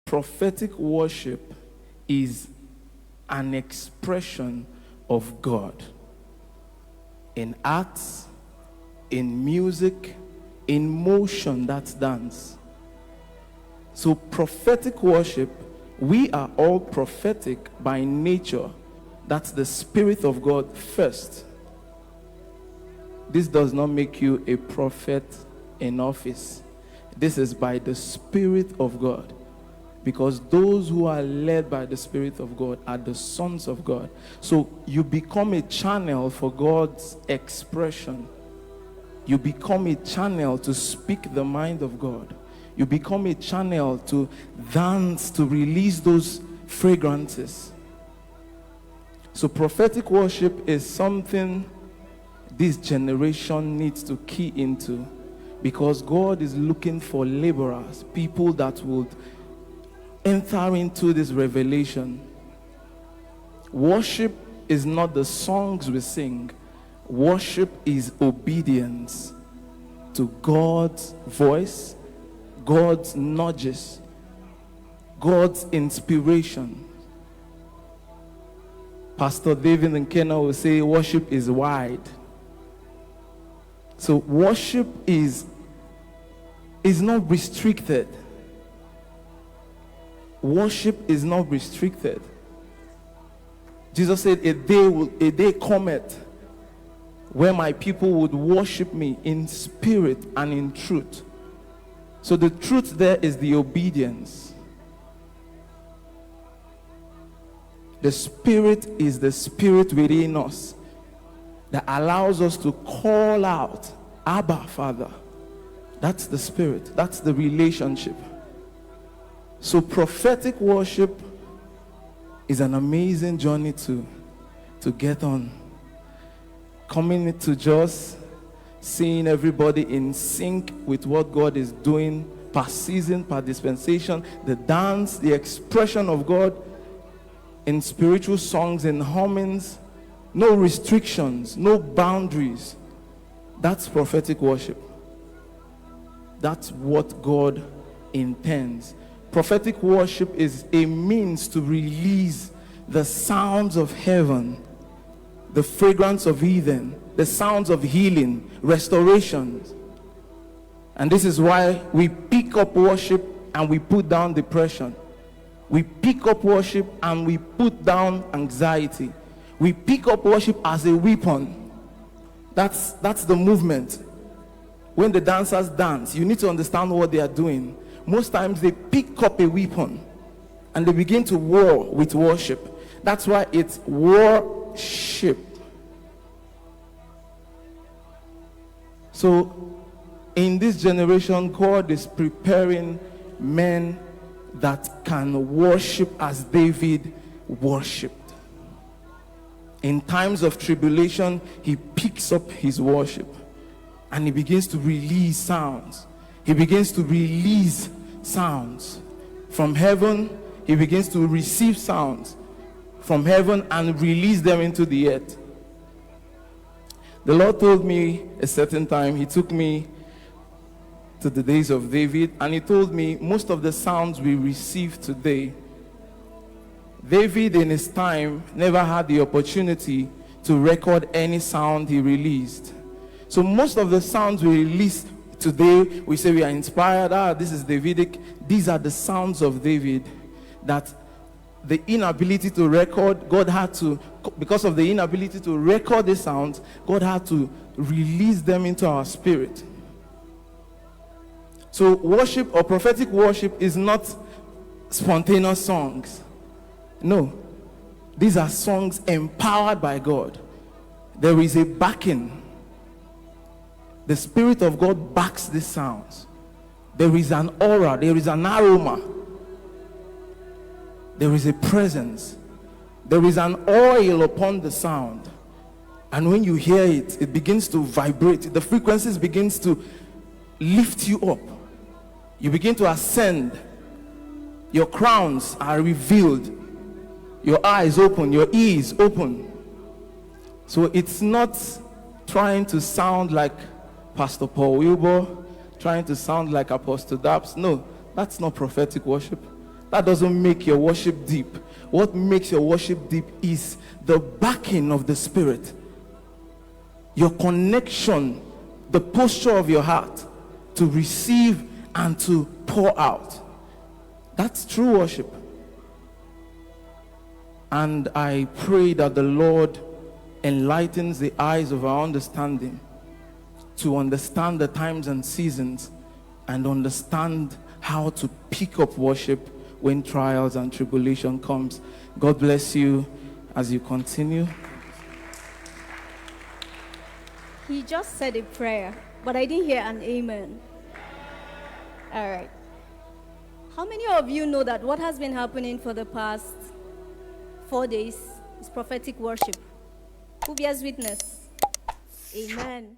Prophetic worship is an expression of God in arts, in music, in motion, that's dance. So prophetic worship, we are all prophetic by nature. That's the Spirit of God first. This does not make you a prophet in office. This is by the Spirit of God. Because those who are led by the Spirit of God are the sons of God. So you become a channel for God's expression. You become a channel to speak the mind of God. You become a channel to dance, to release those fragrances. So prophetic worship is something this generation needs to key into, because God is looking for laborers, people that would enter into this revelation. Worship is not the songs we sing. Worship is obedience to God's voice, God's nudges, God's inspiration. Pastor David and Kenna will say worship is wide. So worship is not restricted. Worship is not restricted. Jesus said, a day cometh where my people would worship me in spirit and in truth. So the truth there is the obedience. The Spirit is the Spirit within us that allows us to call out, Abba, Father. That's the Spirit. That's the relationship. So prophetic worship is an amazing journey to get on. Coming to just seeing everybody in sync with what God is doing per season, per dispensation, the dance, the expression of God in spiritual songs and hummings, no restrictions, no boundaries. That's prophetic worship. That's what God intends. Prophetic worship is a means to release the sounds of heaven, the fragrance of Eden, the sounds of healing, restoration. And this is why we pick up worship and we put down depression. We pick up worship and we put down anxiety. We pick up worship as a weapon. That's the movement. When the dancers dance, you need to understand what they are doing. Most times they pick up a weapon and they begin to war with worship. That's why it's worship. So in this generation, God is preparing men that can worship as David worshipped. In times of tribulation, he picks up his worship and he begins to release sounds. He begins to release sounds from heaven. He begins to receive sounds from heaven and release them into the earth. The Lord told me a certain time, he took me to the days of David, and he told me most of the sounds we receive today, David in his time never had the opportunity to record any sound he released. So most of the sounds we release today, we say we are inspired, this is Davidic. These are the sounds of David that the inability to record, God had to, because of the inability to record the sounds, God had to release them into our spirit. So worship or prophetic worship is not spontaneous songs. No. These are songs empowered by God. There is a backing. The Spirit of God backs these sounds. There is an aura, there is an aroma. There is a presence. There is an oil upon the sound. And when you hear it, it begins to vibrate. The frequencies begins to lift you up. You begin to ascend. Your crowns are revealed. Your eyes open, your ears open. So it's not trying to sound like Pastor Paul Wilbur, trying to sound like Apostle Dabbs. No, that's not prophetic worship. That doesn't make your worship deep. What makes your worship deep is the backing of the Spirit. Your connection, the posture of your heart to receive and to pour out. That's true worship. And I pray that the Lord enlightens the eyes of our understanding to understand the times and seasons and understand how to pick up worship when trials and tribulation comes. God bless you as you continue. He just said a prayer, but I didn't hear an amen. All right. How many of you know that what has been happening for the past 4 days is prophetic worship? Who bears witness? Amen.